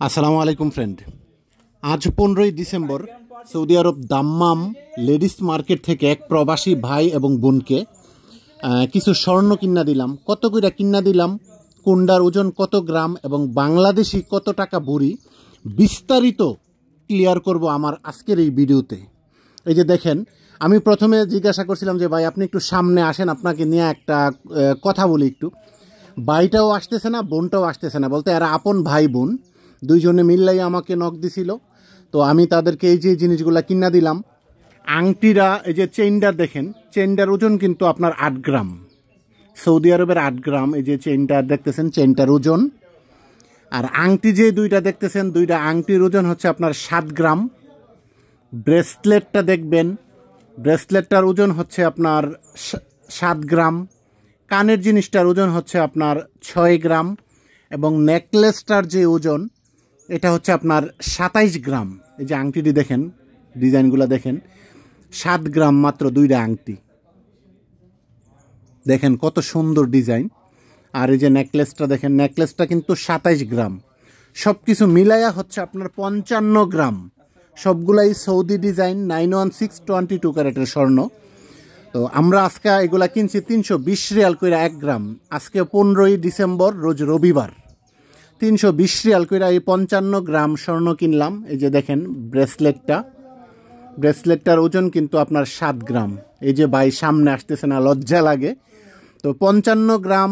আসসালামু আলাইকুম ফ্রেন্ড। আজ 15ই ডিসেম্বর সৌদি আরব দাম্মাম লেডিস মার্কেট থেকে এক প্রবাসী ভাই এবং বোনকে কিছু স্বর্ণ কিনা দিলাম। কত কইরা কিনা দিলাম, কোনটার ওজন কত গ্রাম এবং বাংলাদেশি কত টাকা ভরি, বিস্তারিত ক্লিয়ার করব আমার আজকের এই ভিডিওতে। এই যে দেখেন, আমি প্রথমে জিজ্ঞাসা করছিলাম যে ভাই আপনি একটু সামনে আসেন, আপনাকে নিয়ে একটা কথা বলি একটু। ভাইটাও আসতেছে না, বোনটাও আসতেছে না, বলতে এরা আপন ভাই বোন দুইজনে মিললাই আমাকে নক দিছিল। তো আমি তাদেরকে এই যে জিনিসগুলো কিনা দিলাম। আংটিরা, এই যে চেইনটা দেখেন, চেইনটার ওজন কিন্তু আপনার 8 গ্রাম, সৌদি আরবের 8 গ্রাম। এই যে চেইনটা দেখতেছেন, চেইনটার ওজন। আর আংটি যে দুইটা দেখতেছেন, দুইটা আংটির ওজন হচ্ছে আপনার 7 গ্রাম। ব্রেসলেটটা দেখবেন, ব্রেসলেটটার ওজন হচ্ছে আপনার 7 গ্রাম। কানের জিনিসটার ওজন হচ্ছে আপনার 6 গ্রাম এবং নেকলেসটার যে ওজন এটা হচ্ছে আপনার 27 গ্রাম। এই যে আংটিটি দেখেন, ডিজাইনগুলো দেখেন, 7 গ্রাম মাত্র দুইটা আংটি। দেখেন কত সুন্দর ডিজাইন। আর এই যে নেকলেসটা দেখেন, নেকলেসটা কিন্তু 27 গ্রাম। সব কিছু মিলাইয়া হচ্ছে আপনার 55 গ্রাম। সবগুলাই সৌদি ডিজাইন, 916 22 ক্যারেটের স্বর্ণ। তো আমরা আজকে এগুলা কিনছি 320 রিয়াল কইরা 1 গ্রাম। আজকে 15ই ডিসেম্বর, রোজ রবিবার। 320 রিয়াল কইরা এই 55 গ্রাম স্বর্ণ কিনলাম। এই যে দেখেন ব্রেসলেটটা, ব্রেসলেটটার ওজন কিন্তু আপনার 7 গ্রাম। এই যে ভাই সামনে আসতেছে না, লজ্জা লাগে। তো 55 গ্রাম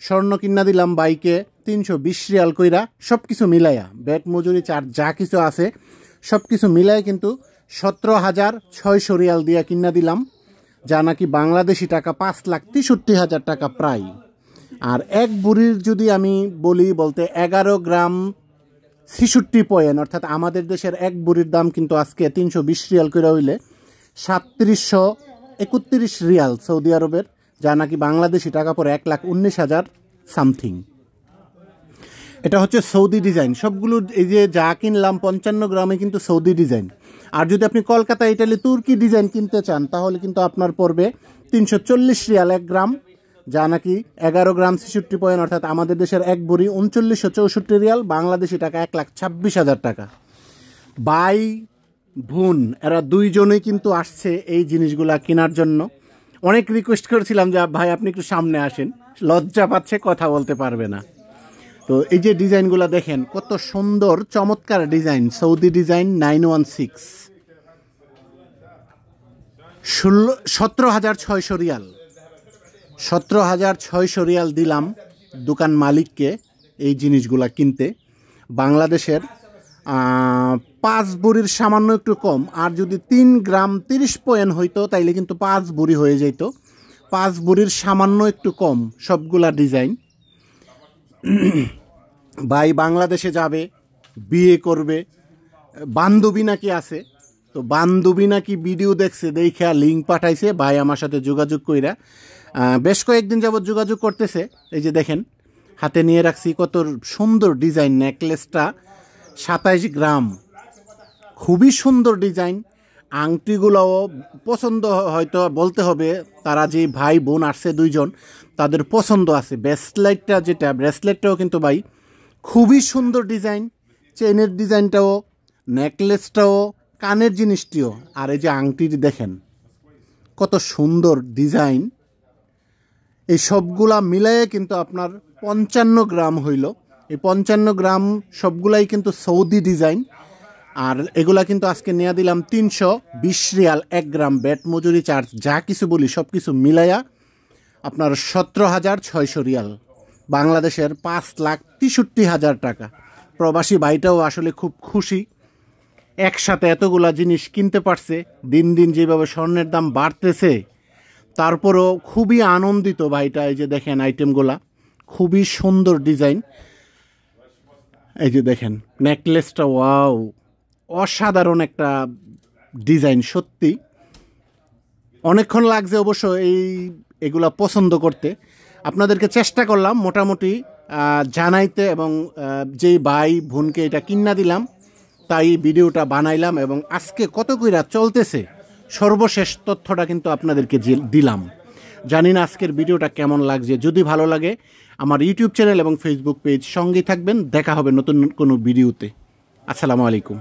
স্বর্ণ কিনা দিলাম বাইকে 320 রিয়াল কইরা। সব কিছু মিলাইয়া, ব্যাট মজুরি চার্জ যা কিছু আছে সব কিছু মিলাইয়া কিন্তু 17,600 রিয়াল দিয়া কিনা দিলাম, যা নাকি বাংলাদেশি টাকা 5,63,000 টাকা প্রায়। আর এক বুড়ির যদি আমি বলি, বলতে 11 গ্রাম 66 পয়েন্ট, অর্থাৎ আমাদের দেশের এক বুড়ির দাম কিন্তু আজকে 320 রিয়াল করে হইলে 3731 রিয়াল সৌদি আরবের, যা নাকি বাংলাদেশি টাকা পরে 1,19,000 সামথিং। এটা হচ্ছে সৌদি ডিজাইন সবগুলো। এই যে যা কিনলাম 55 গ্রামে কিন্তু সৌদি ডিজাইন। আর যদি আপনি কলকাতা, ইটালি, তুর্কি ডিজাইন কিনতে চান তাহলে কিন্তু আপনার পড়বে 340 রিয়াল 1 গ্রাম, যা নাকি 11 গ্রাম 66 পয়েন্ট, অর্থাৎ আমাদের দেশের এক ভরি 3964 রিয়াল, বাংলাদেশি টাকা 1,26,000 টাকা। ভাই বোন এরা দুইজনেই কিন্তু আসছে এই জিনিসগুলা কেনার জন্য। অনেক রিকোয়েস্ট করেছিলাম যে ভাই আপনি একটু সামনে আসেন, লজ্জা পাচ্ছে, কথা বলতে পারবে না। তো এই যে ডিজাইনগুলো দেখেন, কত সুন্দর চমৎকার design, Saudi design 916, 17,600 Real. 17,600 Real দিলাম দোকান মালিককে এই জিনিসগুলা কিনতে। বাংলাদেশের 5 বুড়ির সামান্য একটু কম। আর যদি 3 গ্রাম 30 পয়েন্ট হইতো তাইলে কিন্তু 5 বুড়ি হয়ে যেত। 5 বুড়ির সামান্য একটু কম সবগুলা ডিজাইন। ভাই বাংলাদেশে যাবে, বিয়ে করবে, বান্ধবী নাকি আছে, তো বান্ধবী নাকি ভিডিও দেখছে, দেখা লিঙ্ক পাঠাইছে, ভাই আমার সাথে যোগাযোগ কইরা বেশ কয়েকদিন যাবত যোগাযোগ করতেছে। এই যে দেখেন হাতে নিয়ে রাখছি, কত সুন্দর ডিজাইন। নেকলেসটা 27 গ্রাম, খুবই সুন্দর ডিজাইন। আংটিগুলোও পছন্দ, হয়তো বলতে হবে তারা যে ভাই বোন আসছে দুইজন, তাদের পছন্দ আছে। ব্রেসলেটটা, যেটা ব্রেসলেটটাও কিন্তু ভাই খুবই সুন্দর ডিজাইন। চেইনের ডিজাইনটাও, নেকলেসটাও, কানের জিনিসটিও। আর এই যে আংটিটি দেখেন কত সুন্দর ডিজাইন। এই সবগুলা মিলাইয়ে কিন্তু আপনার 55 গ্রাম হইল। এই 55 গ্রাম সবগুলাই কিন্তু সৌদি ডিজাইন। আর এগুলা কিন্তু আজকে নিয়ে দিলাম 320 রিয়াল 1 গ্রাম, ব্যাট মজুরি চার্জ যা কিছু বলি সব কিছু মিলাইয়া আপনার 17,600 রিয়াল, বাংলাদেশের 5,63,000 টাকা। প্রবাসী ভাইটাও আসলে খুব খুশি, একসাথে এতগুলা জিনিস কিনতে পারছে। দিন দিন যেভাবে স্বর্ণের দাম বাড়তেছে, তারপরও খুবই আনন্দিত ভাইটা। এই যে দেখেন আইটেমগুলা খুবই সুন্দর ডিজাইন। এই যে দেখেন নেকলেসটা, ওয়াও, অসাধারণ একটা ডিজাইন। সত্যি অনেকক্ষণ লাগছে অবশ্য এগুলা পছন্দ করতে। আপনাদেরকে চেষ্টা করলাম মোটামুটি জানাইতে, এবং যেই ভাই বোনকে এটা কিনা দিলাম তাই ভিডিওটা বানাইলাম, এবং আজকে কত কইরা চলতেছে সর্বশেষ তথ্যটা কিন্তু আপনাদেরকে দিলাম। জানি না আজকের ভিডিওটা কেমন লাগছে। যদি ভালো লাগে আমার ইউটিউব চ্যানেল এবং ফেসবুক পেজ সঙ্গেই থাকবেন। দেখা হবে নতুন কোনো ভিডিওতে। আসসালামু আলাইকুম।